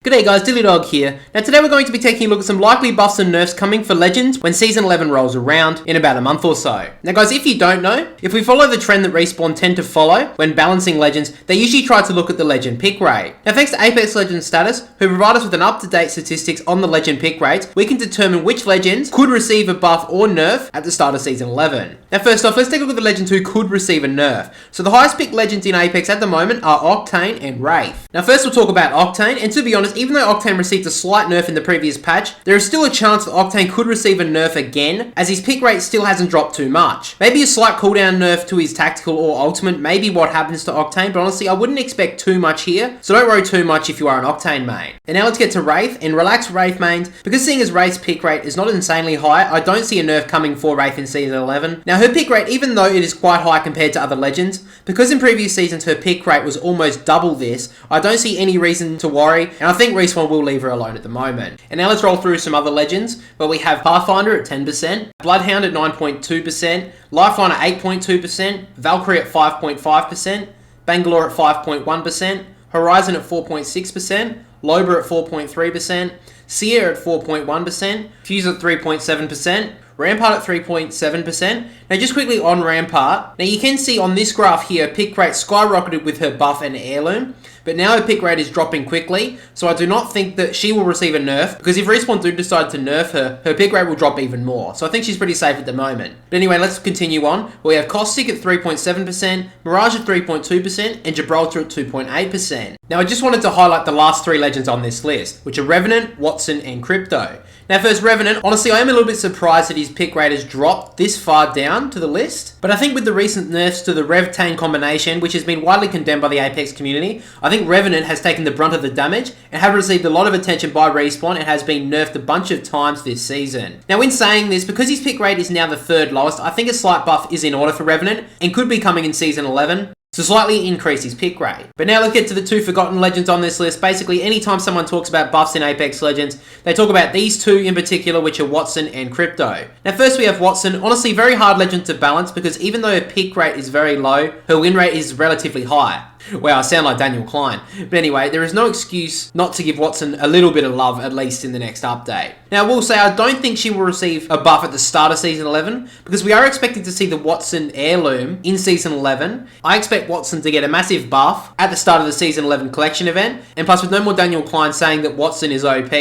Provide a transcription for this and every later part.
G'day guys, DYLIEDOG here. Now today we're going to be taking a look at some likely buffs and nerfs coming for Legends when Season 11 rolls around in about a month or so. Now guys, if you don't know, if we follow the trend that Respawn tend to follow when balancing Legends, they usually try to look at the Legend pick rate. Now thanks to Apex Legends Status, who provide us with an up-to-date statistics on the Legend pick rates, we can determine which Legends could receive a buff or nerf at the start of Season 11. Now first off, let's take a look at the Legends who could receive a nerf. So the highest picked Legends in Apex at the moment are Octane and Wraith. Now first we'll talk about Octane, and to be honest, even though Octane received a slight nerf in the previous patch, there is still a chance that Octane could receive a nerf again, as his pick rate still hasn't dropped too much. Maybe a slight cooldown nerf to his tactical or ultimate may be what happens to Octane, but honestly I wouldn't expect too much here, so don't worry too much if you are an Octane main. And now let's get to Wraith, and relax Wraith mains, because seeing as Wraith's pick rate is not insanely high, I don't see a nerf coming for Wraith in Season 11. Now her pick rate, even though it is quite high compared to other Legends, because in previous seasons her pick rate was almost double this, I don't see any reason to worry, and I think Respawn will leave her alone at the moment. And now let's roll through some other Legends, where we have Pathfinder at 10%, Bloodhound at 9.2%, Lifeline at 8.2%, Valkyrie at 5.5%, Bangalore at 5.1%, Horizon at 4.6%, Loba at 4.3%, Seer at 4.1%, Fuse at 3.7%, Rampart at 3.7%. Now just quickly on Rampart, now you can see on this graph here, pick rate skyrocketed with her buff and heirloom, but now her pick rate is dropping quickly, so I do not think that she will receive a nerf, because if Respawn do decide to nerf her, her pick rate will drop even more, so I think she's pretty safe at the moment. But anyway, let's continue on. We have Caustic at 3.7%, Mirage at 3.2%, and Gibraltar at 2.8%. Now I just wanted to highlight the last three Legends on this list, which are Revenant, Wattson, and Crypto. Now first Revenant, honestly I am a little bit surprised that his pick rate has dropped this far down to the list, but I think with the recent nerfs to the Rev-Tane combination, which has been widely condemned by the Apex community, I think Revenant has taken the brunt of the damage and have received a lot of attention by Respawn and has been nerfed a bunch of times this season. Now in saying this, because his pick rate is now the third lowest, I think a slight buff is in order for Revenant and could be coming in Season 11. To slightly increase his pick rate. But now let's get to the two forgotten Legends on this list. Basically, anytime someone talks about buffs in Apex Legends, they talk about these two in particular, which are Wattson and Crypto. Now first we have Wattson. Honestly, very hard Legend to balance, because even though her pick rate is very low, her win rate is relatively high. Wow, I sound like Daniel Klein. But anyway, there is no excuse not to give Wattson a little bit of love, at least in the next update. Now, I will say, I don't think she will receive a buff at the start of Season 11, because we are expecting to see the Wattson heirloom in Season 11. I expect Wattson to get a massive buff at the start of the Season 11 collection event, and plus with no more Daniel Klein saying that Wattson is OP,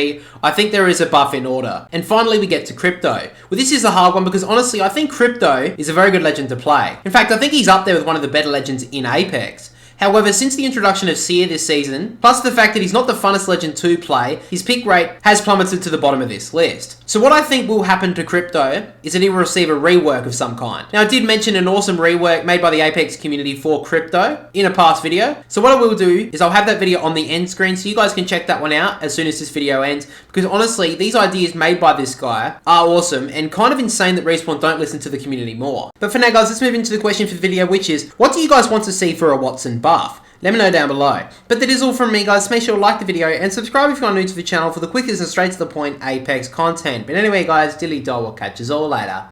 I think there is a buff in order. And finally, we get to Crypto. Well, this is a hard one, because honestly, I think Crypto is a very good Legend to play. In fact, I think he's up there with one of the better Legends in Apex. However, since the introduction of Seer this season, plus the fact that he's not the funnest Legend to play, his pick rate has plummeted to the bottom of this list. So what I think will happen to Crypto is that he will receive a rework of some kind. Now I did mention an awesome rework made by the Apex community for Crypto in a past video. So what I will do is I'll have that video on the end screen so you guys can check that one out as soon as this video ends, because honestly, these ideas made by this guy are awesome and kind of insane that Respawn don't listen to the community more. But for now guys, let's move into the question for the video, which is, what do you guys want to see for a Wattson buff? Let me know down below. But that is all from me guys, make sure to like the video and subscribe if you're new to the channel for the quickest and straight to the point Apex content. But anyway guys, DYLIEDOG will catch us all later.